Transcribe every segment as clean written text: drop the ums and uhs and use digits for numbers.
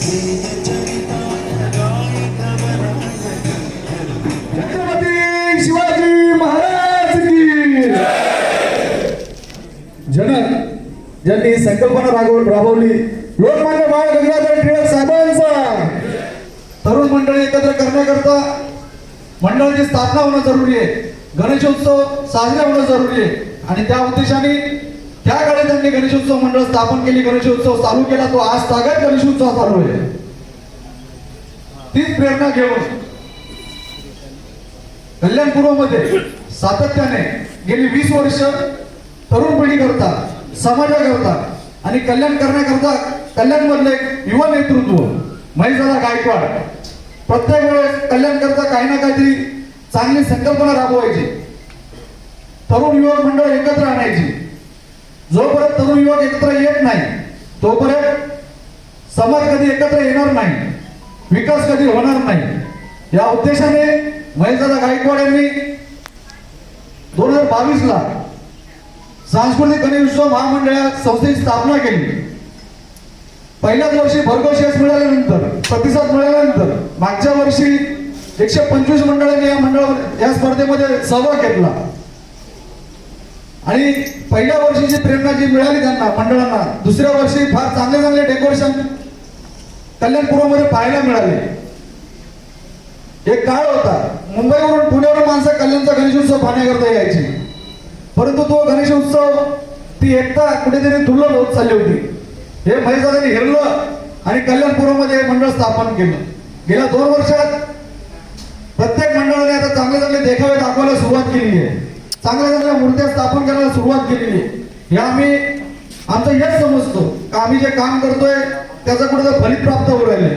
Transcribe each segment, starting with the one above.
छत्रपती शिवाजी महाराज की जनक ज्यांनी संकल्पना राबवली लोकमान्य बाळ गंगाधर टिळक साहेबांचा तरुण मंडळी एकत्र करण्याकरता मंडळाची स्थापना होणं जरुरी आहे. गणेशोत्सव साजरे होणं जरुरी आहे आणि त्या उद्देशाने त्या काळी त्यांनी गणेशोत्सव मंडळ स्थापन केली, गणेशोत्सव चालू केला. तो आज तागत गणेशोत्सव चालू आहे. तीच प्रेरणा घेऊन कल्याणपूर्वमध्ये सातत्याने गेली 20 वर्ष तरुण पिढी करता समाजाकरता आणि कल्याण करण्याकरता कल्याण मधले युवा नेतृत्व महेशदादा गायकवाड प्रत्येक वेळेस कल्याण करता काही ना काहीतरी चांगली संकल्पना राबवायची, तरुण युवक मंडळ एकत्र आणायची. जोपर्यंत तरुण युवक एकत्र येत नाही तोपर्यंत समाज कधी एकत्र येणार नाही, विकास कधी होणार नाही. या उद्देशाने महेशदादा गायकवाड यांनी 2022 ला सांस्कृतिक गणेशोत्सव महामंडळ संस्थेची स्थापना केली. पहिल्याच वर्षी भरघोस यश मिळाल्यानंतर प्रतिसाद मिळाल्यानंतर मागच्या वर्षी 125 मंडळांनी या स्पर्धेमध्ये सहभाग घेतला आणि पहिल्या वर्षी जी प्रेरणा जी मिळाली त्यांना मंडळांना दुसऱ्या वर्षी फार चांगले चांगले डेकोरेशन कल्याणपूर्वमध्ये पाहायला मिळाले. एक काळ होता मुंबईवरून पुण्यावरून माणसं कल्याणचा गणेशोत्सव पाहण्याकरता यायची, परंतु तो गणेशोत्सव ती एकता कुठेतरी दुर्लभ होत चालली होती. हे महेशदादांनी हेरलं आणि कल्याणपूर्वमध्ये मंडळ स्थापन केलं. गेल्या 2 वर्षात प्रत्येक मंडळाने आता चांगले चांगले देखावे दाखवायला सुरुवात केली आहे, चांगल्या चांगल्या मूर्त्या स्थापन करायला सुरुवात केलेली आहे. हे आम्ही आमचं हेच समजतो का आम्ही जे काम करतोय त्याचा कुठे फलित प्राप्त होऊ राहिले.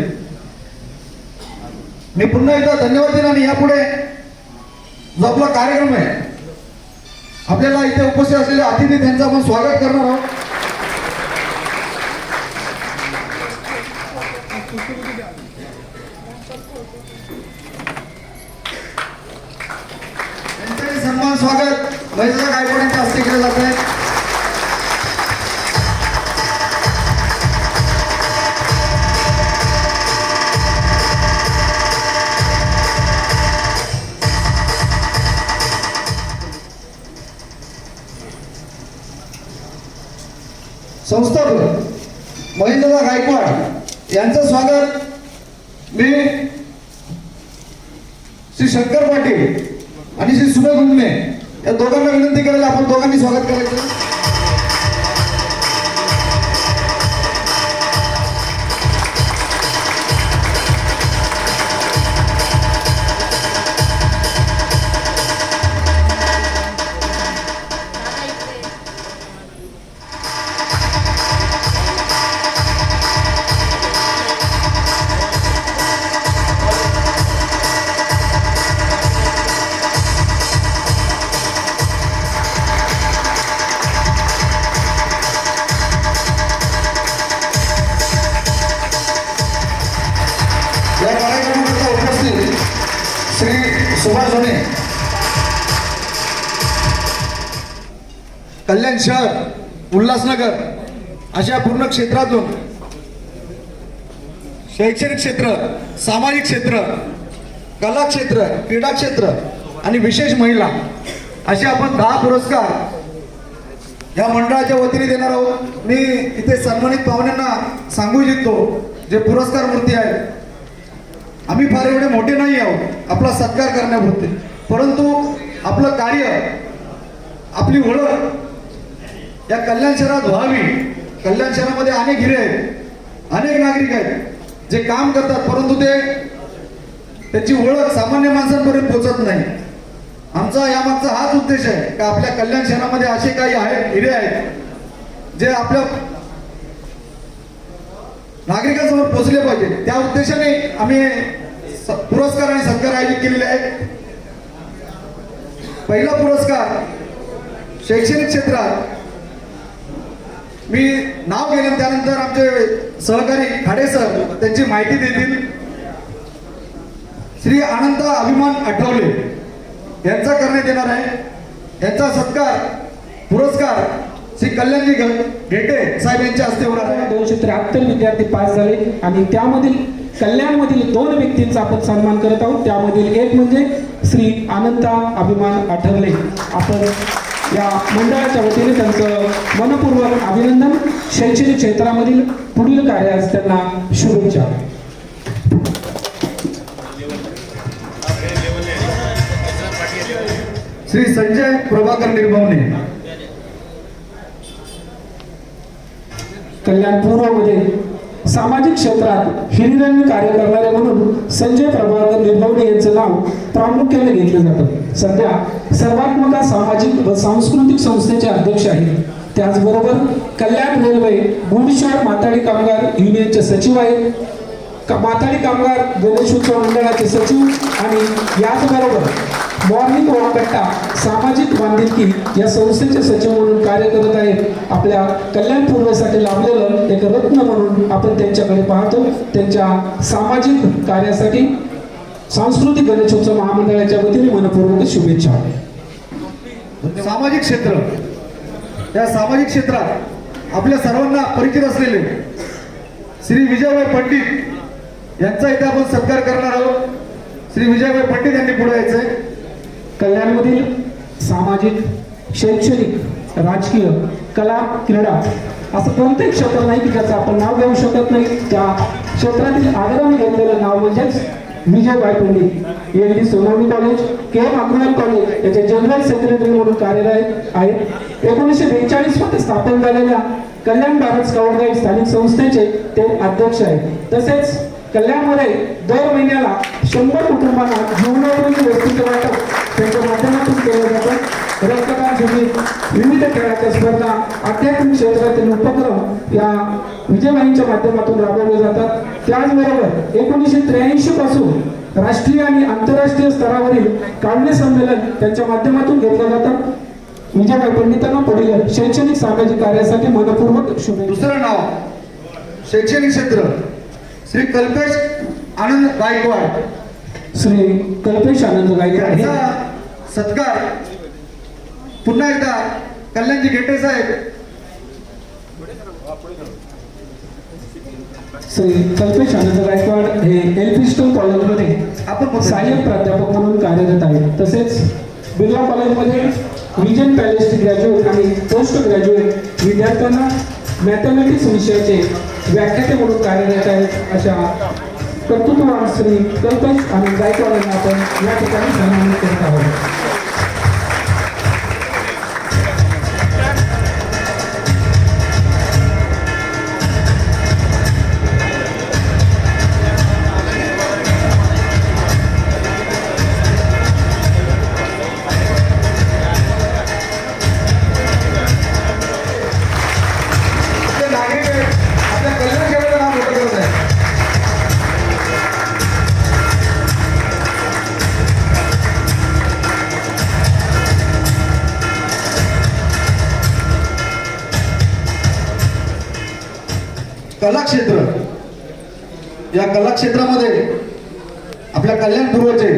मी पुन्हा एकदा धन्यवाद देईन आणि यापुढे जो आपला कार्यक्रम आहे आपल्याला इथे उपस्थित असलेले अतिथी त्यांचं आपण स्वागत करणार आहोत. त्यांचे सन्मान स्वागत महेशदादा गायकवाड यांच्या हस्ते केले जात आहे. संस्थापक महेशदादा गायकवाड यांचं स्वागत मी श्री शंकर पाटील आणि श्री सुमेध गुंडे या दोघांना विनंती करायला आपण दोघांनी स्वागत करायचं. या कार्यक्रमाकरता उपस्थित श्री सुभाष सोने कल्याण शहर उल्हासनगर अशा पूर्ण क्षेत्रातून शैक्षणिक क्षेत्र, सामाजिक क्षेत्र, कला क्षेत्र, क्रीडा क्षेत्र आणि विशेष महिला असे आपण 10 पुरस्कार या मंडळाच्या वतीने देणार आहोत. मी इथे सन्मानित पाहुण्यांना सांगू इच्छितो जे पुरस्कार मूर्ती आहेत आम्ही फार एवढे मोठे नाही आहोत आपला सत्कार करण्यापुरते, परंतु आपलं कार्य आपली ओळख या कल्याण शहरात व्हावी. कल्याण शहरामध्ये अनेक हिरे आहेत, अनेक नागरिक आहेत जे काम करतात परंतु त्याची ओळख सामान्य माणसांपर्यंत पोहोचत नाही. आमचा यामागचा हाच उद्देश आहे का आपल्या कल्याण शहरामध्ये असे काही आहेत हिरे आहेत जे आपल्या नागरिकांसमोर पोहोचले पाहिजे. त्या उद्देशाने आम्ही पुरस्कार आणि सत्कार आयोजित केलेले आहेत. पहिला पुरस्कार शैक्षणिक क्षेत्रात मी नाव घेईन, त्यानंतर आमचे सहकारी खाडे सर त्यांची माहिती देतील. श्री अनंत अभिमान आठवले यांचा करण्यात येणार आहे. यांचा सत्कार पुरस्कार श्री कल्याणजी घेटे साहेब यांच्या हस्ते होणार आहे. 273 विद्यार्थी पास झाले आणि त्यामधील कल्याणमधील 2 व्यक्तींचा आपण सन्मान करत आहोत. त्यामधील एक म्हणजे श्री अनंता अभिमान आठवले. आपण या मंडळाच्या वतीने त्यांचं मनपूर्वक अभिनंदन. शैक्षणिक क्षेत्रामधील पुढील कार्यास त्यांना शुभेच्छा. श्री संजय प्रभाकर निर्भवणे. कल्याण पूर्वमध्ये सामाजिक क्षेत्रात हिरिरीने कार्य करणारे म्हणून संजय प्रभाकर निर्भवणे यांचं नाव प्रामुख्याने घेतलं जातं. सध्या सर्वात मोठ्या सामाजिक व सांस्कृतिक संस्थेचे अध्यक्ष आहेत. त्याचबरोबर कल्याण रेल्वे गुडशॉर माथाडी कामगार युनियनचे सचिव आहेत. माथाडी कामगार गणेशोत्सव मंडळाचे सचिव आणि याचबरोबर मॉर्निंग वॉक कट्टा सामाजिक बांधिलकी या संस्थेचे सचिव म्हणून कार्य करत आहेत. आपल्या कल्याण पूर्वेसाठी लाभलेलं एक रत्न म्हणून आपण त्यांच्याकडे पाहतो. त्यांच्या सामाजिक कार्यासाठी सांस्कृतिक गणेशोत्सव महामंडळाच्या वतीने मनपूर्वक शुभेच्छा. सामाजिक क्षेत्र, या सामाजिक क्षेत्रात आपल्या सर्वांना परिचित असलेले श्री विजयभाई पंडित यांचा इथे आपण सत्कार करणार आहोत. श्री विजयभाई पंडित यांनी पुढे यायचंय. कल्याणमधील सामाजिक, शैक्षणिक, राजकीय, कला, क्रीडा असं कोणतंही क्षेत्र नाही की ज्याचं आपण नाव घेऊ शकत नाही. त्या क्षेत्रातील आदराने घेतलेलं नाव म्हणजेच Vijaybhai Pandit. L D. Sonawani college, K M. Agrawal college याचे जनरल सेक्रेटरी म्हणून कार्यरत आहेत. 1942 मध्ये स्थापन झालेल्या कल्याण भारत स्काउट गाईड स्थानिक संस्थेचे ते अध्यक्ष आहेत. तसेच कल्याणमध्ये दर महिन्याला 100 कुटुंबांना जीवनोपयोगी वस्तूंचे वाटप त्यांच्या माध्यमातून केलं जातं. रक्तदान शिबिर, विविध खेळाच्या स्पर्धा, आध्यात्मिक क्षेत्रातील उपक्रम या विजयबाईंच्या माध्यमातून राबवले जातात. त्याचबरोबर 1983 पासून राष्ट्रीय आणि आंतरराष्ट्रीय स्तरावरील काव्य संमेलन त्यांच्या माध्यमातून घेतलं जातं. विजयबाई पंडितांना पुढील शैक्षणिक सामाजिक कार्यासाठी मनपूर्वक शुभेच्छा. दुसरं नाव शैक्षणिक क्षेत्र श्री कल्पेश आनंद गायकवाड. श्री कल्पेश आनंद गायकवाड यांचा सत्कार पुन्हा एकदा कल्याणजी घेटे साहेब. श्री कल्पेश आनंद गायकवाड हे एल.पी. स्टोन कॉलेजमध्ये आपण सहाय्यक प्राध्यापक म्हणून कार्यरत आहेत. तसेच बिर्ला कॉलेजमध्ये विजन पॅलेस ग्रॅज्युएट आणि पोस्ट ग्रॅज्युएट विद्यार्थ्यांना मॅथमॅटिक्स विषयाचे व्याख्याते म्हणून कार्यरत आहेत. अशा कर्तृत्ववान श्री कल्पेश आनंद गायकवाड यांना आपण या ठिकाणी सन्मानित करत आहोत. कला क्षेत्र, या कला क्षेत्रामध्ये आपल्या कल्याण पूर्वचे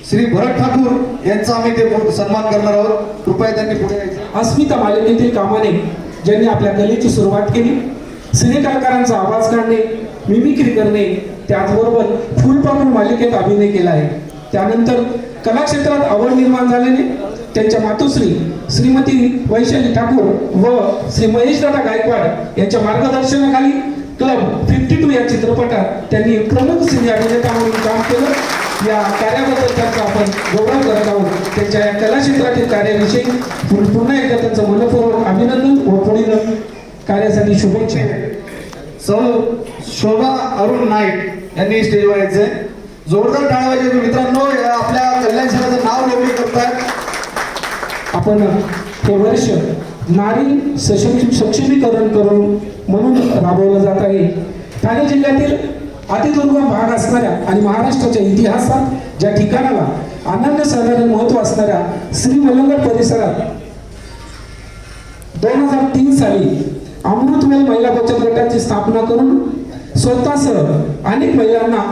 श्री भरत ठाकूर यांचा आम्ही ते सन्मान करणार आहोत. कृपया त्यांनी पुढे यायचं. अस्मिता मालिकेतील कामाने ज्यांनी आपल्या कलेची सुरुवात केली, सिनेकलाकारांचा आवाज काढणे, मिमिक्री करणे, त्याचबरोबर फुलपाखरू मालिकेत अभिनय केला आहे. त्यानंतर कला क्षेत्रात आवड निर्माण झाल्याने त्यांच्या मातोश्री श्रीमती वैशाली ठाकूर व श्री महेशदादा गायकवाड यांच्या मार्गदर्शनाखाली क्लब 52 या चित्रपटात त्यांनी प्रमुख सिने अभिनेता म्हणून काम केलं. या कार्याबद्दल त्यांचा आपण गौरव करत आहोत. त्यांच्या या कला क्षेत्रातील कार्याविषयी पुन्हा एकदा त्यांचं मनपूर्वक अभिनंदन व पुढील कार्यासाठी शुभेच्छा. सौ शोभा अरुण नाईक यांनी स्टेजवर यायचंय. जोरदार टाळ्या वाजवा मित्रांनो. या आपल्या कल्याण शहराचं नाव रोखणी करतात. आपण हे वर्ष नारी सक्षमीकरण करून म्हणून राबवलं जात आहे. ठाणे जिल्ह्यातील अतिदुर्गम भाग असणाऱ्या आणि महाराष्ट्राच्या इतिहासात ज्या ठिकाणाला अनन्यसाधारण महत्व असणाऱ्या श्री मलंगड परिसरात 2003 साली अमृतवेल महिला बचत गटाची स्थापना करून स्वतःसह अनेक महिलांना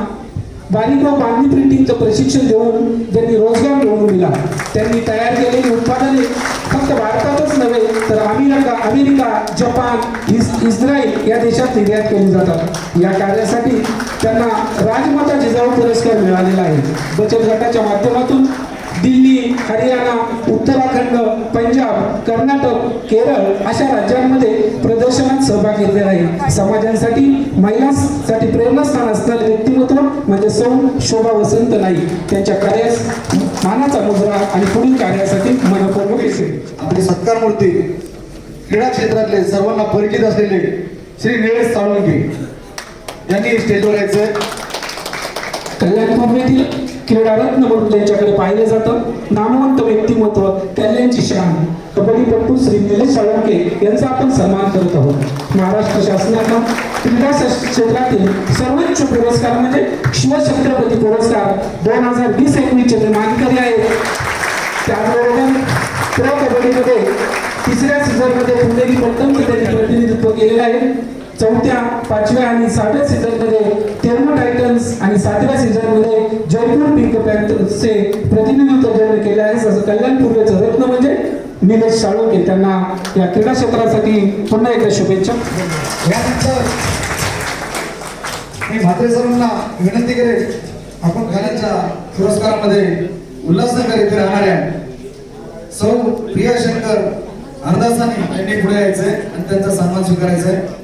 बारीक व बांधणी प्रिंटिंगचं प्रशिक्षण देऊन ज्यांनी रोजगार मिळवून दिला. त्यांनी तयार केलेली उत्पादने फक्त भारतातच नव्हे तर अमेरिका, जपान, इस्रायल या देशात निर्यात केली जातात. या कार्यासाठी त्यांना राजमाता जिजाऊ पुरस्कार मिळालेला आहे. बचत गटाच्या माध्यमातून दिल्ली, हरियाणा, उत्तराखंड, पंजाब, कर्नाटक, केरळ अशा राज्यांमध्ये प्रदर्शनात सहभाग घेतलेला आहे. समाजांसाठी महिलांसाठी प्रेरणास्थान असणारे व्यक्तिमत्व म्हणजे सौ शोभा वसंत नाईक. त्यांच्या कार्यास मानाचा मुजरा आणि पुढील कार्यासाठी मनपूर्वक असेल. आपली सत्कार मूर्ती क्रीडा क्षेत्रातले सर्वांना परिचित असलेले श्री निलेश साळुंके यांनी स्टेजवर यायचंय. कल्याणपूर येथील क्रीडारत्न म्हणून त्यांच्याकडे पाहिले जातं. नामवंत व्यक्तिमत्व, कल्याणची शान, कबड्डीपटू श्री निलेश साळुंके यांचा आपण सन्मान करत आहोत. महाराष्ट्र शासनानं क्रीडा क्षेत्रातील सर्वोच्च पुरस्कार म्हणजे शिवछत्रपती पुरस्कार 2020-21 चे मानकरी आहेत. त्याचबरोबर प्रो कबड्डीमध्ये तिसऱ्या सीझनमध्ये पुणेरी पट्टणचं त्यांनी प्रतिनिधित्व केलेलं आहे. 4थ्या, 5व्या आणि 6व्या सीझनमध्ये तेरमो टायटन्स आणि 7व्या सीझनमध्ये जयपूर पिंक पॅन्थर्सचे प्रतिनिधित्व ज्यांनी केले आहे. असं कल्याणपूर्वेचं रत्न म्हणजे निलेश साळुंके. त्यांना या क्रीडा क्षेत्रासाठी पुन्हा एकदा शुभेच्छा. यानंतर मी म्हात्रे सरांना विनंती करेन, आपण खाण्याच्या पुरस्कारामध्ये उल्हासनगर येथे राहणाऱ्या सौ प्रिया शंकर अर्धासानी यांनी पुढे यायचंय आणि त्यांचा सन्मान स्वीकारायचा आहे.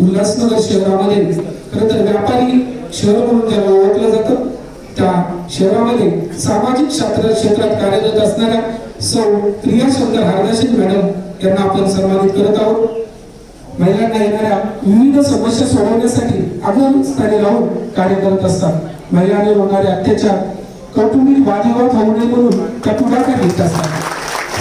उल्हासनगर शहरामध्ये खरं तर व्यापारी शहर म्हणून त्याला ओळखलं जातं. त्या शहरामध्ये सामाजिक क्षेत्रात कार्यरत असणाऱ्या सौ प्रिया शंकर हरदासी मॅडम यांना आपण सन्मानित करत आहोत. महिलांना येणाऱ्या विविध समस्या सोडवण्यासाठी अग्रस्थानी राहून कार्य करत असतात. महिलांवर होणारे अत्याचार, कौटुंबिक वादविवाद होऊ नये म्हणून त्या पुढाकार घेत असतात.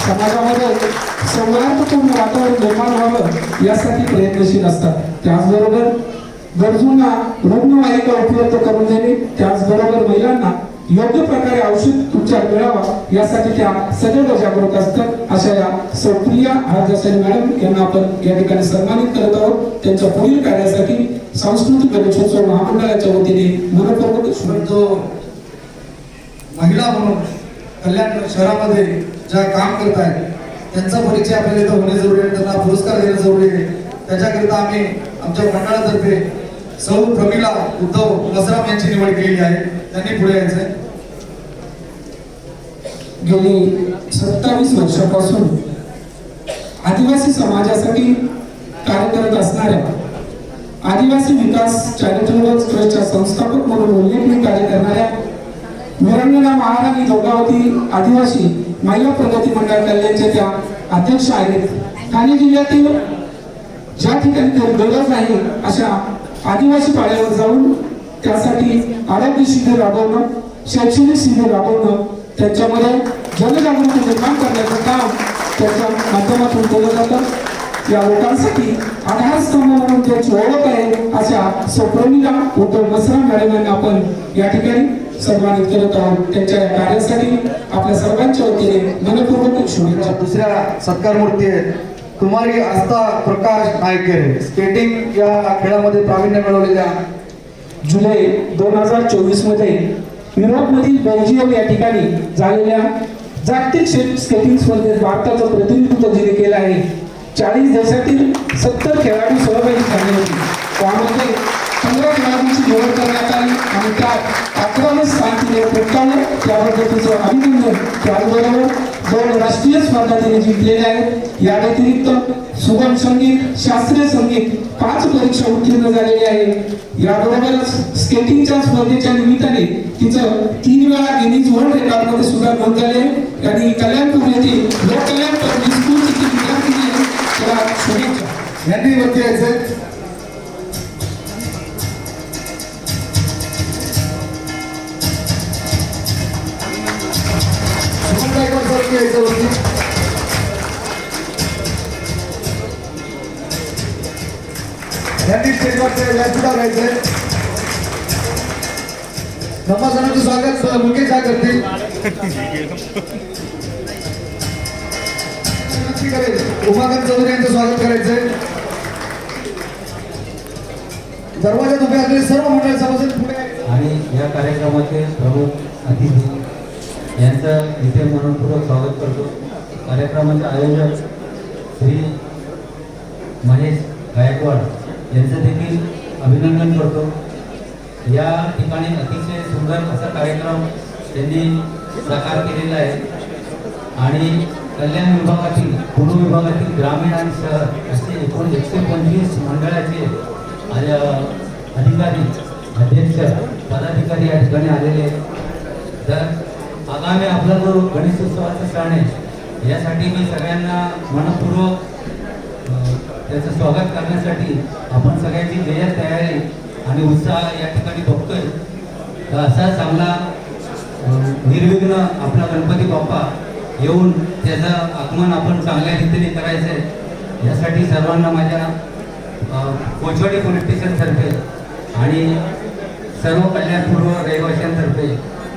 समाजामध्ये सौहार्दपूर्ण वातावरण निर्माण व्हावं यासाठी प्रयत्नशील असतात. त्याचबरोबर गरजूंना रुग्णवाहिका उपलब्ध करून देणे, त्याचबरोबर महिलांना योग्य प्रकारे औषध उपचार मिळावा यासाठी त्या सदैव जागरूक असतात. अशा या सौप्रिया हरदासी मॅडम यांना आपण या ठिकाणी सन्मानित करत आहोत. त्यांच्या पुढील कार्यासाठी सांस्कृतिक गणेशोत्सव महामंडळाच्या वतीने मनपूर्वक जो महिला म्हणून कल्याण शहरामध्ये ज्या काम करत आहेत त्यांचा परिचय आपल्याला इथं होणे जरुरी आहे, त्यांना पुरस्कार देणं जरुरी आहे. त्याच्याकरिता आम्ही आमच्या मंडळातर्फे सौ प्रमिला उद्धव मसराम यांची निवड केलेली आहे. त्यांनी पुढे यायचंय. गेली 27 वर्षापासून आदिवासी समाजासाठी कार्य करत असणाऱ्या आदिवासी विकास चॅरिटेबल ट्रस्टच्या संस्थापक म्हणून उल्लेखनीय कार्य करणाऱ्या वीरांगना महाराणी दोगावती आदिवासी महिला प्रगती मंडळ कल्याणच्या त्या अध्यक्ष आहेत. ठाणे जिल्ह्यातील ज्या ठिकाणी गरज नाही अशा आदिवासी पाड्यावर जाऊन त्यासाठी आरोग्य शिबिर राबवणं, शैक्षणिक शिबिर राबवणं, त्यांच्यामध्ये जनजागृती निर्माण करण्याचं काम त्याच्या माध्यमातून केलं जातं. या लोकांसाठी आधारस्तंभ म्हणून त्यांची ओळख आहे अशा सौप्रमिला उद्धव मसराम मॅडम यांना आपण या ठिकाणी सन्मानित करत आहोत. त्यांच्या या कार्यासाठी आपल्या सर्वांच्या वतीने मनपूर्वक शुभेच्छा. दुसऱ्या सत्कार मूर्ती आहे कुमारी आस्था प्रकाश नायकर, स्केटिंग या खेळामध्ये प्रावीण्य मिळवलेल्या. जुलै 2024 मध्ये युरोपमधील बेल्जियम या ठिकाणी झालेल्या जागतिक स्केटिंग स्पर्धेत भारताचं प्रतिनिधित्व जिने केलं आहे. 40 देशातील 70 खेळाडू सहभागी झाले होते. त्यामध्ये 15 खेळाडूंची निवड करण्यात आली आणि त्यात 11वे स्थान तिने पटकावलं. त्याबद्दल तिचं अभिनंदन. त्याचबरोबर 2 राष्ट्रीय स्पर्धा तिने जिंकलेल्या आहेत. या व्यतिरिक्त सुगम संगीत, शास्त्रीय संगीत 5 परीक्षा उत्तीर्ण झालेली आहे. याबरोबरच स्केटिंगच्या स्पर्धेच्या निमित्ताने तिचं 3 वेळा गिनीज वर्ल्ड रेकॉर्डमध्ये सुद्धा नोंद झाली आहे. आणि कल्याणपूर येथील लोककल्याण पब्लिक स्कूलची विद्यार्थिनी आहे. त्याला शुभेच्छा. यांनी वरती यायचंय. यांनी स्टेजवरचे व्यासपीठावर यायचंय. समाजाचं स्वागत मुकेश झा करतील. उमाकांत चौधरी यांचं स्वागत करायचंय. दरवाजात उभे असलेले सर्व मंडळ सभासद पुढे. आणि या कार्यक्रमाचे प्रमुख अतिथी यांचं इथे मनपूर्वक स्वागत करतो. कार्यक्रमाचे आयोजक श्री महेश गायकवाड यांचं देखील अभिनंदन करतो. या ठिकाणी अतिशय सुंदर असा कार्यक्रम त्यांनी साकार केलेला आहे आणि कल्याण विभागातील पूर्व विभागातील ग्रामीण आणि शहर असे एकूण 125 मंडळाचे अधिकारी अध्यक्ष पदाधिकारी या ठिकाणी आलेले. तर आगामी आपला जो गणेशोत्सवाचा सण आहे यासाठी मी सगळ्यांना मनपूर्वक त्याचं स्वागत करण्यासाठी आपण सगळ्यांची जय्यत तयारी आणि उत्साह या ठिकाणी बघतोय. तर असा चांगला निर्विघ्न आपला गणपती बाप्पा येऊन त्याचं आगमन आपण चांगल्या रीतीने करायचं आहे यासाठी सर्वांना माझ्या कोचवाडी पोलीस स्टेशनतर्फे आणि सर्व कल्याणपूर्व रहिवाशांतर्फे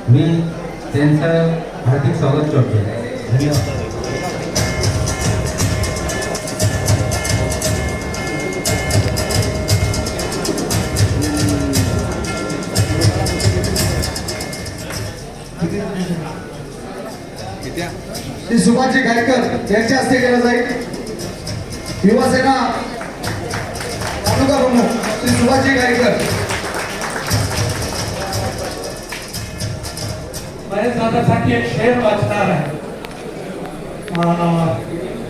मी त्यांचं हार्दिक स्वागत करतो. धन्यवाद. श्री सुभाषजी गायकर यांच्या हस्ते केलं जाईल. युवासेना तालुका प्रमुख श्री सुभाषजी गायकर. माझ्या दादासाठी एक शेर वाचणार आहे.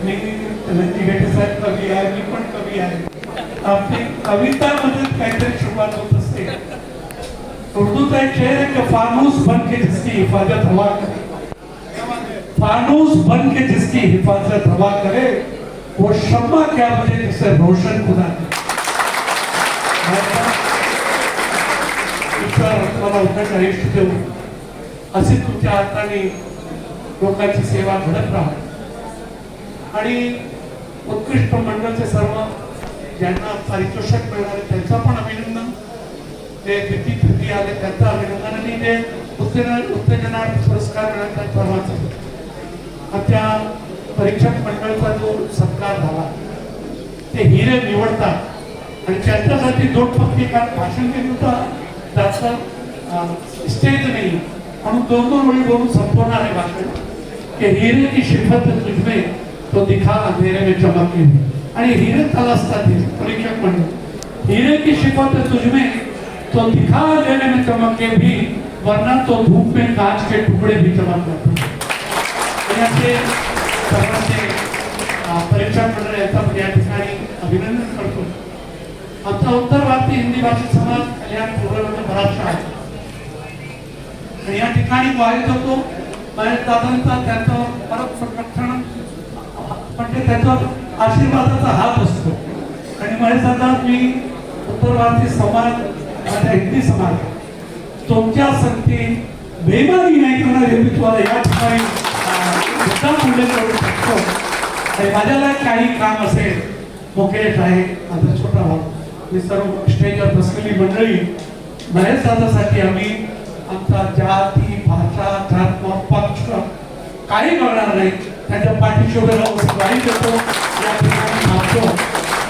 मी साहेब कवी आहे, मी पण कवी आहे. आपली कवितामध्ये काहीतरी सुरुवात होत असते. उर्दूचा एक शेर है कि फानूस बन के जिसकी हिफाजत हवा करे, फानूस बन के जिसकी हिफाजत हवा करे, वो शम्मा क्या बजे जिसे रोशन खुदा करे. मला उत्तर आयुष्य देऊ असे तुमच्या हाताने लोकांची सेवा घडत राहा आणि उत्कृष्ट मंडळाचे सर्व ज्यांना पारितोषिक मिळणार आहे त्यांचं पण अभिनंदन. ते द्वितीय आले त्यांचं अभिनंदन आणि ते उत्तेजनार्थ पुरस्कार मिळाला सर्वांचं. त्या परीक्षक मंडळाचा जो सत्कार झाला ते हिरे निवडतात आणि त्यांच्यासाठी दोन पत्रिका भाषण केलं होतं. त्याचं स्टेज नाही म्हणून दोन वेळी बोलून संपवणार आहे भाषण की हिरे की शिफत तुझमे तो दिखा अंधेरे में चमके. आणि हिरे तलासतात परीक्षक मंडळ. हिरे की शिफत तुझमे तो दिखा अंधेरे में चमके भी वरना तो धूप में कांच के टुकड़े भी चमक जाते. सर्वांचे परीक्षा मंडळ याचं या ठिकाणी अभिनंदन करतो. आमचा उत्तर भारतीय हिंदी भाषिक समाज कल्याण पूर्वमध्ये बराचसा आहे आणि या ठिकाणी वाहित होतो महेश दादांचा त्यांचं परत संरक्षण म्हणजे त्यांचा आशीर्वादाचा हात असतो. आणि महेश दादा मी उत्तर भारतीय समाज माझ्या हिंदी समाज तुमच्या संगती बेमारी नाही करणार हे मी तुम्हाला या ठिकाणी उल्लेख करू शकतो. आणि माझ्याला काही काम असेल मुकेश आहे माझा छोटा भाऊ मी सर्व स्टेजवर बसलेली मंडळी महेश दादासाठी आम्ही आमचा जाती भाषा धर्म पक्ष काही कळणार नाही त्यांच्या पाठीशी उभे राहून गाडी देतो. या ठिकाणी मागतो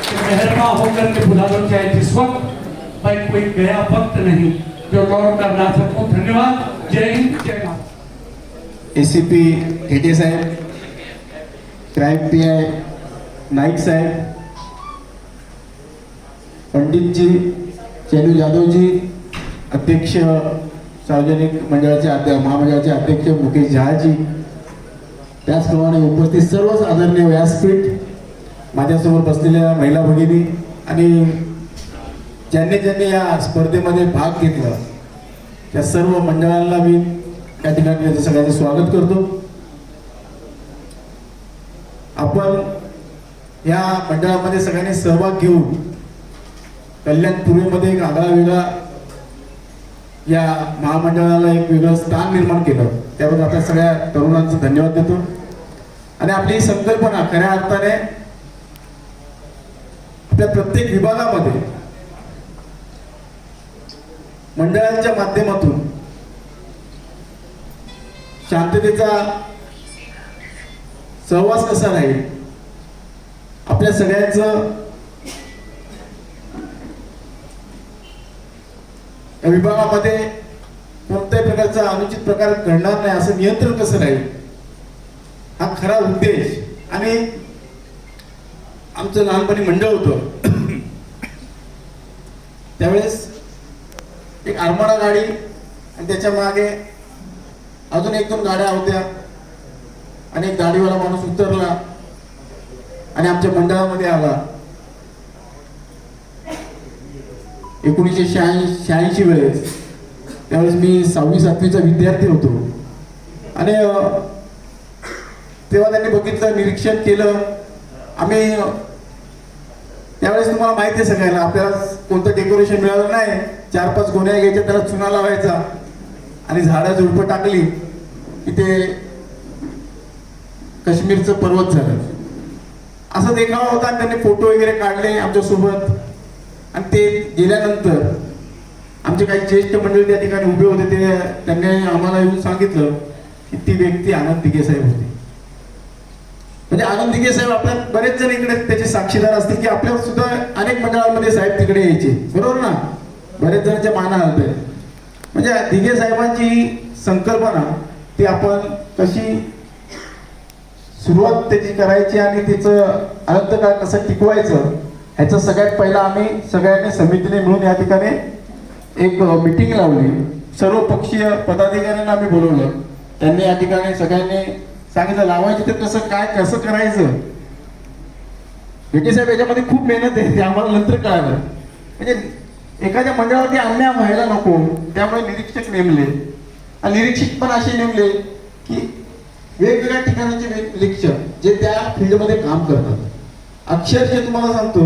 कि मेहरमा होकर के बुला लो चाहे जिस वक्त भाई कोई गया वक्त नहीं जो लौट कर ना सकूं. धन्यवाद. जय हिंद जय भारत. ACP ठेटे साहेब, क्राईम PI नाईक साहेब, पंडितजी चैलू जाधवजी, अध्यक्ष सार्वजनिक मंडळाचे महामंडळाचे अध्यक्ष मुकेश जहाजी, त्याचप्रमाणे उपस्थित सर्वच आदरणीय व्यासपीठ, माझ्यासमोर बसलेल्या महिला भगिनी आणि ज्यांनी या स्पर्धेमध्ये भाग घेतला त्या सर्व मंडळांना मी या ठिकाणी सगळ्यांचं स्वागत करतो. आपण या मंडळामध्ये सगळ्यांनी सहभाग घेऊन कल्याण पूर्वेमध्ये एक आगळा वेगळा या महामंडळाला एक वेगळं स्थान निर्माण केलं. त्याबद्दल आपल्या सगळ्या तरुणांचं धन्यवाद देतो. आणि आपली संकल्पना खऱ्या अर्थाने आपल्या प्रत्येक विभागामध्ये मंडळांच्या माध्यमातून शांततेचा सहवास कसा राहील, आपल्या सगळ्यांचं या विभागामध्ये कोणत्याही प्रकारचा अनुचित प्रकार घडणार नाही असं नियंत्रण कसं राहील हा खरा उद्देश. आणि आमचं लहानपणी मंडळ होतं त्यावेळेस एक आरमाडा गाडी आणि त्याच्या मागे अजून 1-2 गाड्या होत्या आणि एक गाडीवाला माणूस उतरला आणि आमच्या मंडळामध्ये आला. 1986 वेळेस, त्यावेळेस मी 6वी-7वीचा विद्यार्थी होतो. आणि तेव्हा त्यांनी बघितलं, निरीक्षण केलं. आम्ही त्यावेळेस तुम्हाला माहिती आहे सगळ्यांना, आपल्याला कोणतं डेकोरेशन मिळालं नाही. 4-5 गोण्या घ्यायच्या, त्याला चुना लावायचा आणि झाडं झुडपं टाकली की ते काश्मीरचं पर्वत झालं. असा देखावा होता. त्यांनी फोटो वगैरे काढले आमच्यासोबत. आणि ते गेल्यानंतर आमचे काही ज्येष्ठ मंडळी त्या ठिकाणी उभे होते. ते त्यांनी आम्हाला येऊन सांगितलं की ती व्यक्ती आनंद दिघे साहेब होती. म्हणजे आनंद दिघे साहेब, आपल्या बरेच जण इकडे त्याचे साक्षीदार असतील की आपल्या सुद्धा अनेक मंडळांमध्ये साहेब तिकडे यायचे, बरोबर ना. बरेच जणांच्या माना आलते. म्हणजे दिघे साहेबांची संकल्पना ती आपण कशी सुरुवात त्याची करायची आणि तिचं अनंतकाळ कसं टिकवायचं ह्याचं सगळ्यात पहिला आम्ही सगळ्यांनी समितीने मिळून या ठिकाणी एक मीटिंग लावली. सर्व पक्षीय पदाधिकाऱ्यांना आम्ही बोलवलं. त्यांनी या ठिकाणी सगळ्यांनी सांगितलं लावायचं ते कसं करायचं. भेटे साहेब याच्यामध्ये खूप मेहनत आहे, ते आम्हाला नंतर कळालं. म्हणजे एखाद्या मंडळावरती अन्याय व्हायला नको, त्यामुळे निरीक्षक नेमले. आणि निरीक्षक पण असे नेमले की वेगवेगळ्या ठिकाणाचे निरीक्षक जे त्या फील्डमध्ये काम करतात. अक्षरशः तुम्हाला सांगतो,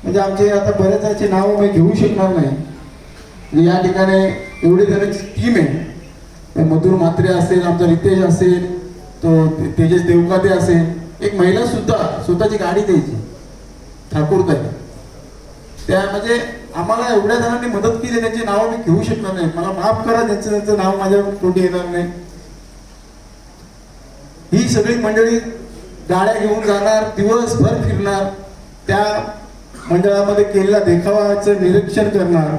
म्हणजे आमचे आता बऱ्याच जणांची नावं मी घेऊ शकणार नाही. या ठिकाणी एवढी जणांची टीम आहे. मधुर म्हात्रे असेल, आमचा रितेश असेल, तो तेजस देवकाते असेल. एक महिला सुद्धा स्वतःची गाडी द्यायची, ठाकूरताई. त्या म्हणजे आम्हाला एवढ्या जणांनी मदत केली, त्यांची नावं मी घेऊ शकणार नाही. मला माफ करा, त्यांचं नाव माझ्या तोंडी येणार नाही. ही सगळी मंडळी गाड्या घेऊन जाणार, दिवसभर फिरणार, त्या मंडळामध्ये केलेल्या देखावाचं निरीक्षण करणार,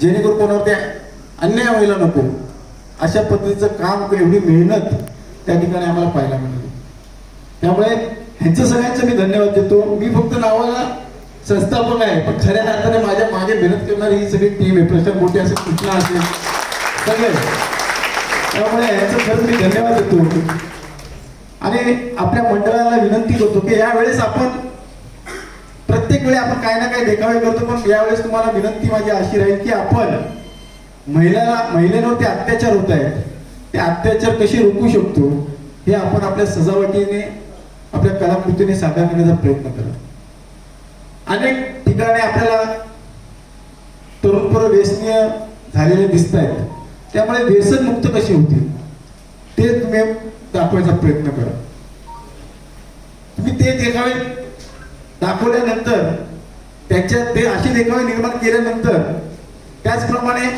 जेणेकरून कोणावर अन्याय व्हायला नको अशा पद्धतीचं काम, एवढी मेहनत त्या ठिकाणी आम्हाला पाहायला मिळाली. त्यामुळे ह्यांचं सगळ्यांचं मी धन्यवाद देतो. मी फक्त नावाला संस्थापक आहे, पण खऱ्या अर्थाने माझ्या मागे मेहनत करणारी ही सगळी टीम आहे. प्रशांत मोठे असेल, कृष्णा असेल, सगळे. त्यामुळे ह्याचं खरंच मी धन्यवाद देतो. आणि आपल्या मंडळाला विनंती करतो की यावेळेस आपण प्रत्येक वेळी आपण काही ना काही देखावे करतो, पण यावेळेस तुम्हाला विनंती माझी अशी राहील की आपण महिलांवरती अत्याचार होत आहेत, ते अत्याचार कसे रोखू शकतो हे आपण आपल्या सजावटीने, आपल्या कलाकृतीने साकार करण्याचा प्रयत्न करा. अनेक ठिकाणी आपल्याला तरुण पोरं व्यसनीय झालेले दिसत आहेत. त्यामुळे व्यसन मुक्त कसे होतील ते तुम्ही दाखवायचा प्रयत्न करा. तुम्ही ते देखावे दाखवल्यानंतर, त्याच्यात ते असे देखावे निर्माण केल्यानंतर, त्याचप्रमाणे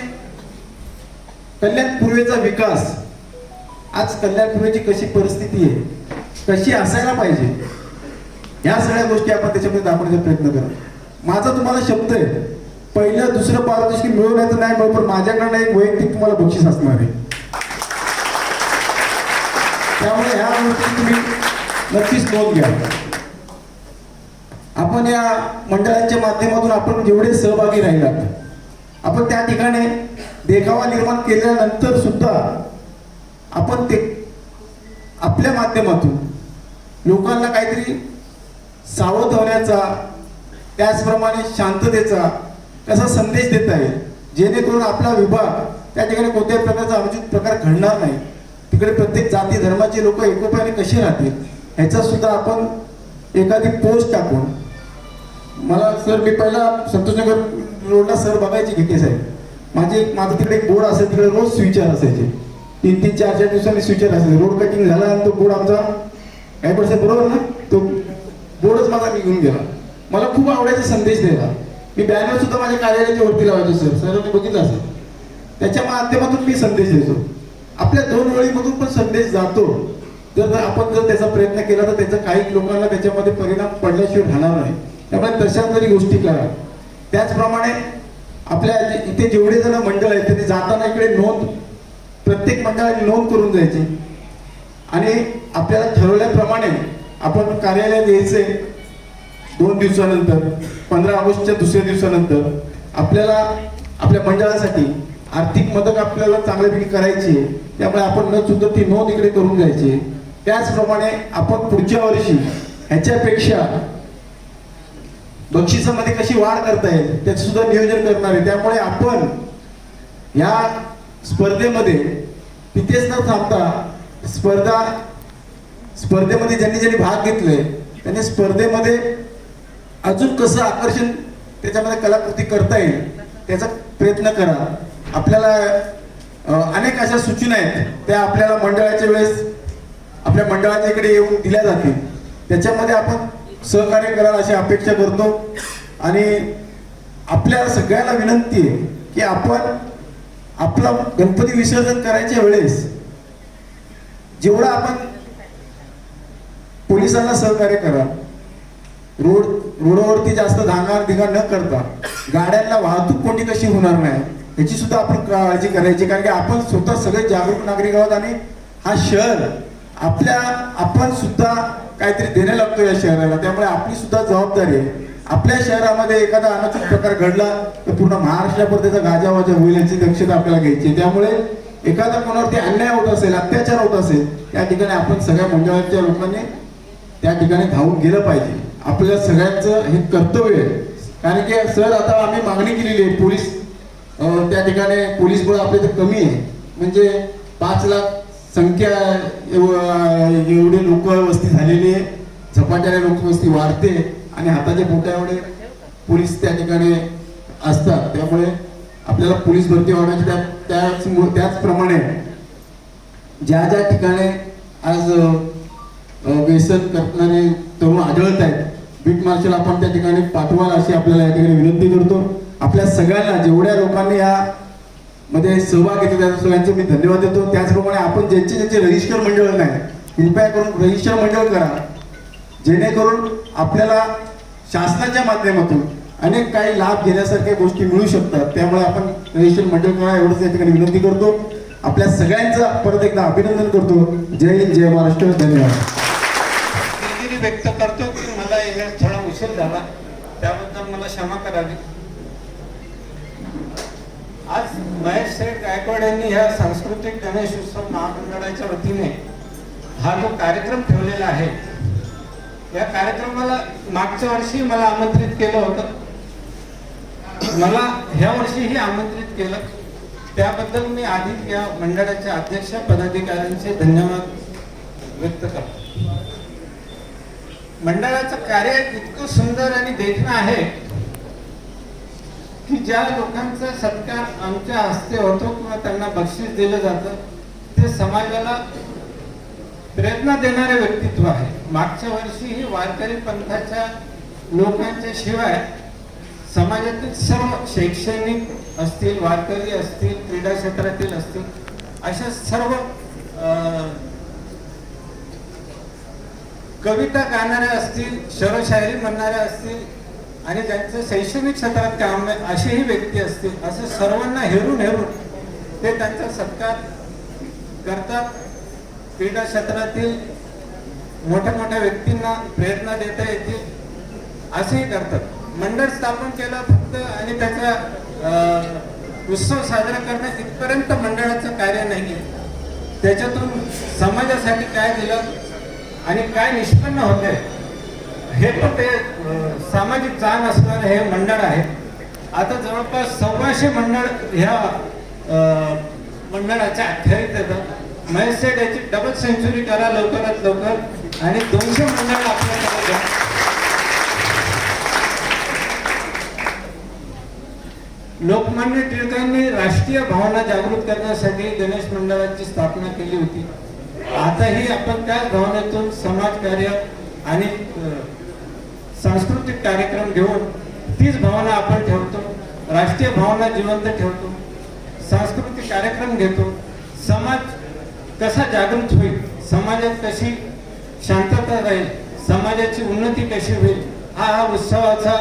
कल्याण पूर्वेचा विकास, आज कल्याण पूर्वेची कशी परिस्थिती आहे, कशी असायला पाहिजे, या सगळ्या गोष्टी आपण त्याच्यामध्ये दाखवण्याचा प्रयत्न करा. माझा तुम्हाला शब्द आहे, पहिलं दुसरं पारितोषिक मिळवण्याचं नाही मिळव, पण माझ्याकडनं एक वैयक्तिक तुम्हाला बक्षीस असणार आहे. त्यामुळे ह्या गोष्टी तुम्ही नक्कीच नोंद घ्या. आपण या मंडळांच्या माध्यमातून आपण जेवढे सहभागी राहिलात, आपण त्या ठिकाणी देखावा निर्माण केल्यानंतर सुद्धा आपण ते आपल्या माध्यमातून लोकांना काहीतरी सावध होण्याचा, त्याचप्रमाणे शांततेचा कसा संदेश देता येईल, जेणेकरून आपला विभाग त्या ठिकाणी कोणत्याही प्रकारचा अनुचित प्रकार घडणार नाही. तिकडे प्रत्येक जाती धर्माचे लोक एकोप्याने कसे राहतील ह्याचा सुद्धा आपण एखादी पोस्ट टाकून. मला सर, मी पहिला संतोषनगर रोडला सर बघायची घेते साहेब. माझं तिकडे एक बोर्ड असायचं, तिकडे रोज स्विचर असायचे. 3-3, 4-4 दिवसांनी स्विचर असायचे. रोड कटिंग झाला आणि तो बोर्ड आमचा काय पडसा बरोबर ना, तो बोर्डच माझा निघून गेला. मला खूप आवडायचा संदेश द्यायला. मी बॅनर सुद्धा माझ्या कार्यालयाच्या वरती लावायचो सर, सरांनी बघितलं असेल. त्याच्या माध्यमातून मी संदेश देतो. आपल्या 2 ओळीमधून पण संदेश जातो. जर आपण त्याचा प्रयत्न केला तर त्याचा काही लोकांना त्याच्यामध्ये परिणाम पडल्याशिवाय राहणार नाही. त्यामुळे तशा तरी गोष्टी करा. त्याचप्रमाणे आपल्या इथे जेवढे जण मंडळ आहेत त्यांनी जाताना इकडे नोंद, प्रत्येक मंडळाने नोंद करून जायची. आणि आपल्याला ठरवल्याप्रमाणे आपण कार्यालयात यायचे 2 दिवसानंतर 15 ऑगस्टच्या दुसऱ्या दिवसानंतर आपल्याला आपल्या मंडळासाठी आर्थिक मदत आपल्याला चांगल्यापैकी करायची आहे. त्यामुळे आपण न चुकता ती नोंद इकडे करून घ्यायची. त्याचप्रमाणे आपण पुढच्या वर्षी ह्याच्यापेक्षा बक्षिसामध्ये कशी वाढ करता येईल त्याचं सुद्धा नियोजन करणार आहे. त्यामुळे आपण या स्पर्धेमध्ये तिथेच न थांबता स्पर्धेमध्ये ज्यांनी भाग घेतले त्यांनी स्पर्धेमध्ये अजून कसं आकर्षण त्याच्यामध्ये कलाकृती करता येईल त्याचा प्रयत्न करा. आपल्याला अनेक अशा सूचना आहेत त्या आपल्याला मंडळाच्या वेळेस आपल्या मंडळाच्या इकडे येऊन दिल्या जातील. त्याच्यामध्ये आपण सहकार्य कराल अशी अपेक्षा करतो. आणि आपल्याला सगळ्यांना विनंती आहे की आपण आपला गणपती विसर्जन करायच्या वेळेस जेवढा आपण पोलिसांना सहकार्य करा. रोडवरती जास्त धांगार न करता गाड्यांना वाहतूक कोणी कशी होणार नाही याची सुद्धा आपण काळजी करायची. कारण की आपण स्वतः सगळे जागरूक नागरिक आहोत आणि हा शहर आपण सुद्धा काहीतरी देणे लागतो या शहराला. त्यामुळे आपली सुद्धा जबाबदारी आहे. आपल्या शहरामध्ये एखादा अनुचित प्रकार घडला तर पूर्ण महाराष्ट्रावर त्याचा गाजावाजा होईल याची दक्षता आपल्याला घ्यायची. त्यामुळे एखादा कोणावरती अन्याय होत असेल अत्याचार होत असेल त्या ठिकाणी आपण सगळ्या मंडळाच्या लोकांनी त्या ठिकाणी धावून गेलं पाहिजे. आपल्या सगळ्यांचं हे कर्तव्य आहे. कारण की सर आता आम्ही मागणी केलेली आहे पोलीस त्या ठिकाणी पोलीस बळ आपले तर कमी आहे. म्हणजे 5 लाख संख्या एवढे लोक वस्ती झालेली आहे. झपाट्याने लोकवस्ती वाढते आणि हाताच्या बोटा एवढे पोलीस त्या ठिकाणी असतात. त्यामुळे आपल्याला पोलीस भरती होण्याची त्याचप्रमाणे ज्या ठिकाणी आज व्यसन करणारे तरुण आढळत आहेत बीट मार्शल आपण त्या ठिकाणी पाठवाल अशी आपल्याला या ठिकाणी विनंती करतो. आपल्या सगळ्यांना जेवढ्या लोकांनी या मध्ये सहभाग घेतला त्या सगळ्यांचे मी धन्यवाद देतो. त्याचप्रमाणे आपण ज्यांचे रजिस्टर मंडळ नाही कृपया करून रजिस्टर मंडळ करा जेणेकरून आपल्याला शासनाच्या माध्यमातून अनेक काही लाभ घेण्यासारख्या गोष्टी मिळू शकतात. त्यामुळे आपण रजिस्टर मंडळ करा एवढंच या ठिकाणी विनंती करतो. आपल्या सगळ्यांचं परत एकदा अभिनंदन करतो. जय हिंद जय महाराष्ट्र. धन्यवाद. व्यक्त करतो की मला येण्यास थोडा उशीर झाला त्याबद्दल मला क्षमा करावी. आज महेश शेठ गायकवाड यांनी ह्या सांस्कृतिक गणेश उत्सव महामंडळाच्या वतीने हा जो कार्यक्रम ठेवलेला आहे या कार्यक्रमाला मागच्या वर्षी मला आमंत्रित केलं होतं. मला ह्या वर्षीही आमंत्रित केलं त्याबद्दल मी आधी या मंडळाच्या अध्यक्ष पदाधिकाऱ्यांचे धन्यवाद व्यक्त करतो. मंडळाचं कार्य इतकं सुंदर आणि देखणं आहे की ज्या लोकांचा सत्कार आमच्या हस्ते होतो किंवा त्यांना बक्षीस दिलं जातं ते समाजाला प्रेरणा देणारे व्यक्तित्व आहे. मागच्या वर्षीही वारकरी पंथाच्या लोकांच्या शिवाय समाजातील सर्व शैक्षणिक असतील वारकरी असतील क्रीडा क्षेत्रातील असतील अशा सर्व कविता गाणाऱ्या असतील शरशायरी म्हणणाऱ्या असतील आणि ज्यांचं शैक्षणिक क्षेत्रात काम आहे असेही व्यक्ती असतील असं सर्वांना हेरून ते त्यांचा सत्कार करतात. क्रीडा क्षेत्रातील मोठ्या व्यक्तींना प्रेरणा देता येतील असेही करतात. मंडळ स्थापन केलं फक्त आणि त्याचा उत्सव साजरा करणं इथपर्यंत मंडळाचं कार्य नाही. त्याच्यातून समाजासाठी काय दिलं आणि काय निष्पन्न होते हे पण ते सामाजिक जाण असणारे हे मंडळ आहे. आता जवळपास 1,400 मंडळ ह्या मंडळाच्या अखत्यारीत येतात. महेश शेठ याची डबल सेंचुरी करा लवकरात लवकर आणि 200 मंडळ आपल्याकडे द्या. लोकमान्य टिळकांनी राष्ट्रीय भावना जागृत करण्यासाठी गणेश मंडळाची स्थापना केली होती. आताही आपण त्याच भावनेतून समाजकार्य आणि सांस्कृतिक कार्यक्रम घेऊन तीच भावना आपण ठेवतो. राष्ट्रीय भावना जिवंत ठेवतो. सांस्कृतिक कार्यक्रम घेतो. समाज कसा जागृत होईल समाजात कशी शांतता राहील समाजाची उन्नती कशी होईल हा उत्सवाचा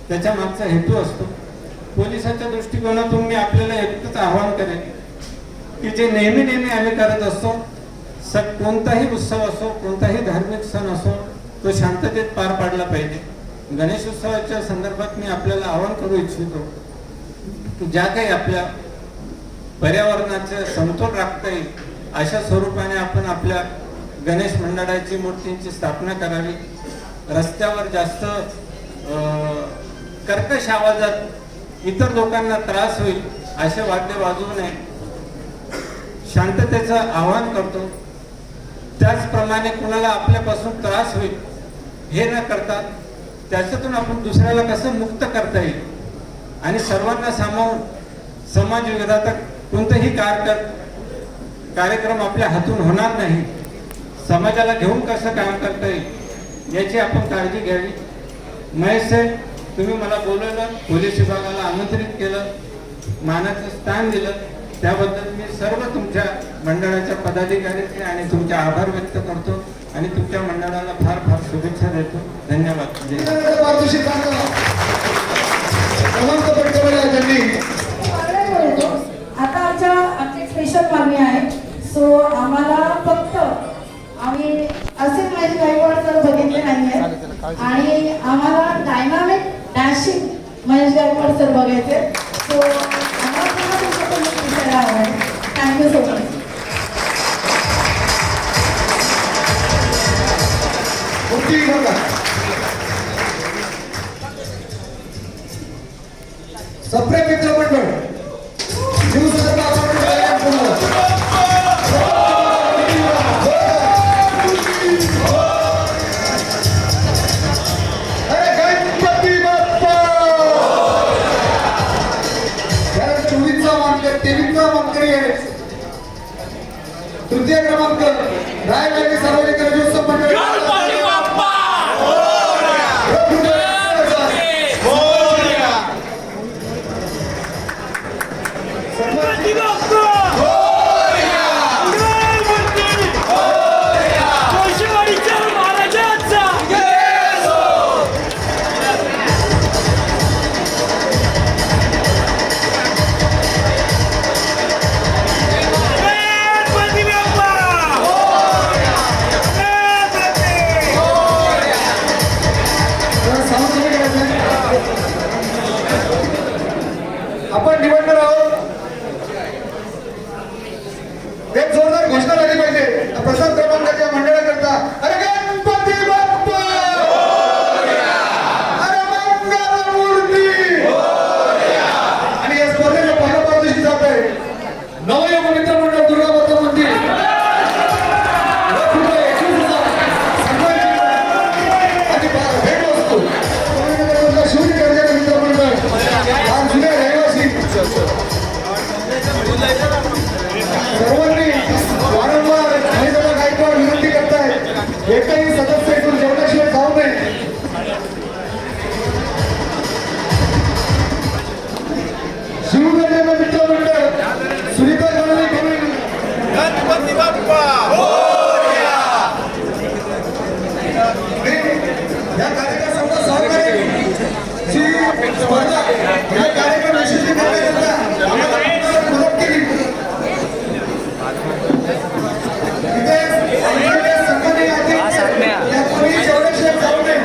त्याच्या मागचा हेतू असतो. पोलिसाच्या दृष्टिकोनातून मी आपल्याला एकच आवाहन करेन की जे नेहमी आम्ही करत असतो कोणताही उत्सव असो, कोणताही धार्मिक सण असो, तो शांततेत पार पाडला पाहिजे. गणेश उत्सवाच्या संदर्भात मी आपल्याला आवाहन करू इच्छितो की ज्या काही आपल्या पर्यावरणाचे समतोल राखता येईल अशा स्वरूपाने आपण आपल्या गणेश मंडळाची मूर्तींची स्थापना करावी. रस्त्यावर जास्त कर्कश आवाजात इतर लोकांना त्रास होईल असे वाद्य वाजवू नये, शांततेचं आवाहन करतो. त्याचप्रमाणे कुणाला आपल्यापासून त्रास होईल हे न करता त्याच्यातून आपण दुसऱ्याला कसं मुक्त करता येईल आणि सर्वांना सामावून समाज विघातक कोणतेही कार्यक्रम आपल्या हातून होणार नाही, समाजाला घेऊन कसं काम करता येईल याची आपण काळजी घ्यावी. महेश साहेब, तुम्ही मला बोलवलं, पोलीस विभागाला आमंत्रित केलं, मानाचं स्थान दिलं, त्याबद्दल मी सर्व तुमच्या मंडळाच्या पदाधिकाऱ्यांचे आणि तुमचे आभार व्यक्त करतो आणि तुमच्या मंडळाला फार फार शुभेच्छा देतो. धन्यवाद. पारितोषिक क्रमांक पटकावला त्यांनी. आता आमची स्पेशल मागणी आहे. सो आम्हाला फक्त आम्ही असे माझे गायकवाड सर बघितले नाहीये आणि आम्हाला dynamic dashing Mahesh Gaikwad sir बघायचे. सो आम्हाला विषयाला हवं आहे. Thank you so much. सप्रेम मित्र मंडळ गणपती बाप्पा 24चा मानकर 23चा मानकरी आहे. तृतीय क्रमांक रायगड सार्वजनिक गणेशोत्सव मंडळ. आपण निवडणार आहोत. एक जोरदार घोषणा झाली पाहिजे प्रथम क्रमांकाच्या मंडळाकरता. अरे गणपती बाप्पा, अरे मंगल मूर्ती. आणि या स्पर्धेला पहिला पारितोषिक जात आहे नवयुग मित्र मंडळ दुर्गा माता मंदिर. शिवजी कर्जाचा मित्र मंडळ आज जुन्या रहिवासी सर्वांनी वारंवार महेशदादा गायकवाड विनंती करतायत एकही सदस्य इथून जेवणाशिवाय जाऊ नये. शिवगर्जना मित्र मंडळ सुनीता गणपती बाप्पा या कार्यक्रमाला सहकार्य स्पर्धा या कार्यक्रम यशस्वी करण्याकरता आम्हाला मदत केली. इथे सन्माननीय अध्यक्ष या कोणी जेवणाशिवाय जाऊ नये.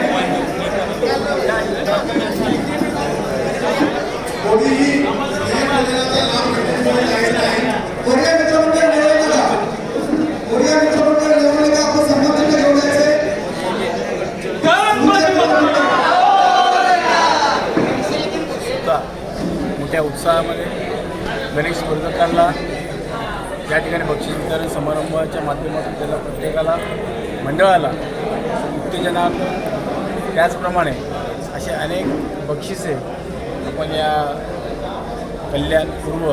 कोणीही कोणत्या मित्रमंडळ मिळवलं का, कोणत्या मित्रमंडळ मिळवलं का आपण संबंधित घेऊन जायचंय. मोठ्या उत्साहामध्ये गणेश स्पर्धकांना या ठिकाणी बक्षीस वितरण समारंभाच्या माध्यमातून त्याला प्रत्येकाला मंडळाला उत्तेजनार्थ त्याचप्रमाणे असे अनेक बक्षिसे आपण या कल्याण पूर्व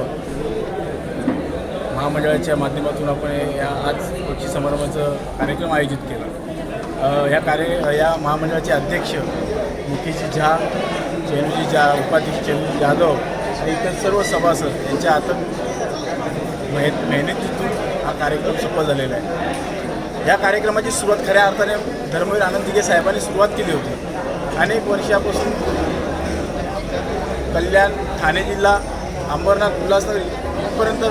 महामंडळाच्या माध्यमातून आपण या आज बक्षीस समारंभाचं कार्यक्रम आयोजित केला. या महामंडळाचे अध्यक्ष मुकेशजी झा, चेनुजी झा, उपाध्यक्ष चेनुजी जाधव आणि इतर सर्व सभासद यांच्या अथक मेहनतीतून हा कार्यक्रम सफल झालेला आहे. या कार्यक्रमाची सुरुवात खऱ्या अर्थाने धर्मवीर आनंद दिघे साहेबांनी सुरुवात केली होती. अनेक वर्षापासून कल्याण, ठाणे जिल्हा, अंबरनाथ, उल्हासनगर इथपर्यंत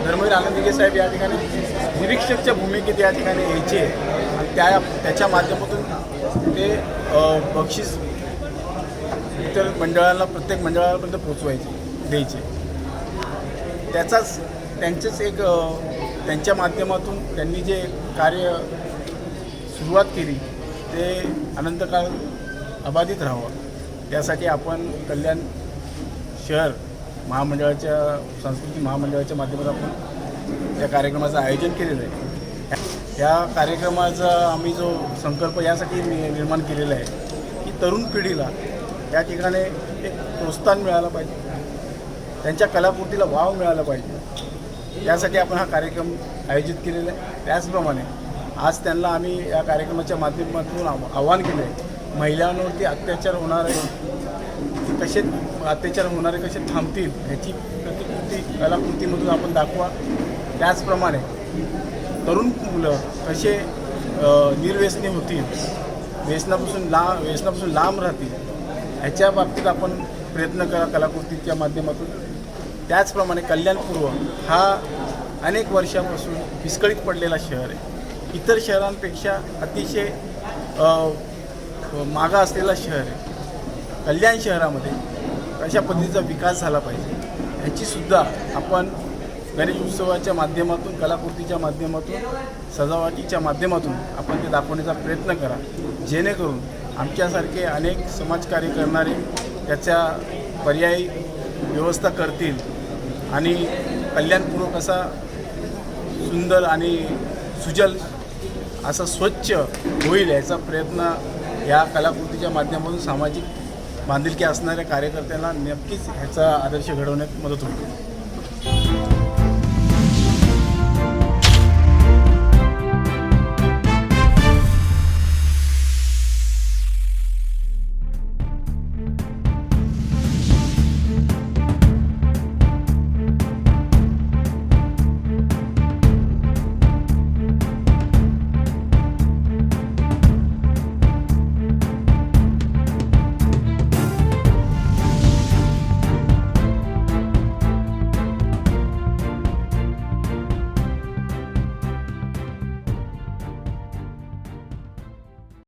धर्मवीर आनंद दिघे साहेब या ठिकाणी निरीक्षकच्या भूमिकेत या ठिकाणी यायचे आणि त्याच्या माध्यमातून ते बक्षीस इतर मंडळाला प्रत्येक मंडळापर्यंत पोचवायचे द्यायचे. त्यांचंच एक त्यांच्या माध्यमातून त्यांनी जे कार्य सुरुवात केली ते अनंतकाळ अबाधित राहावं त्यासाठी आपण कल्याण शहर महामंडळाच्या सांस्कृतिक महामंडळाच्या माध्यमातून आपण या कार्यक्रमाचं आयोजन केलेलं आहे. या कार्यक्रमाचा आम्ही जो संकल्प यासाठी निर्माण केलेला आहे की तरुण पिढीला या ठिकाणी एक प्रोत्साहन मिळालं पाहिजे, त्यांच्या कलाकृतीला वाव मिळाला पाहिजे यासाठी आपण हा कार्यक्रम आयोजित केलेला आहे. त्याचप्रमाणे आज त्यांना आम्ही या कार्यक्रमाच्या माध्यमातून आवाहन केलं आहे महिलांवरती अत्याचार होणारे कसे थांबतील ह्याची प्रतिकृती कलाकृतीमधून आपण दाखवा. त्याचप्रमाणे तरुण मुलं कसे निर्व्यसनी होतील, व्यसनापासून लांब राहतील ह्याच्या बाबतीत आपण प्रयत्न करा कलाकृतीच्या माध्यमातून. त्याचप्रमाणे कल्याणपूर्व हा अनेक वर्षापासून विस्कळीत पडलेला शहर आहे. इतर शहरांपेक्षा अतिशय मागं असलेला शहर आहे. कल्याण शहरामध्ये कशा पद्धतीचा विकास झाला पाहिजे ह्याचीसुद्धा आपण गणेश उत्सवाच्या माध्यमातून, कलाकृतीच्या माध्यमातून, सजावटीच्या माध्यमातून आपण ते दाखवण्याचा प्रयत्न करा, जेणेकरून आमच्यासारखे अनेक समाजकार्य करणारे त्याच्या पर्यायी व्यवस्था करतील आणि कल्याणपूर्व कसा सुंदर आणि सुजल असा स्वच्छ होईल याचा प्रयत्न या कलाकृतीच्या माध्यमातून सामाजिक बांधिलकी असणाऱ्या कार्यकर्त्यांना नक्कीच ह्याचा आदर्श घडवण्यात मदत होईल.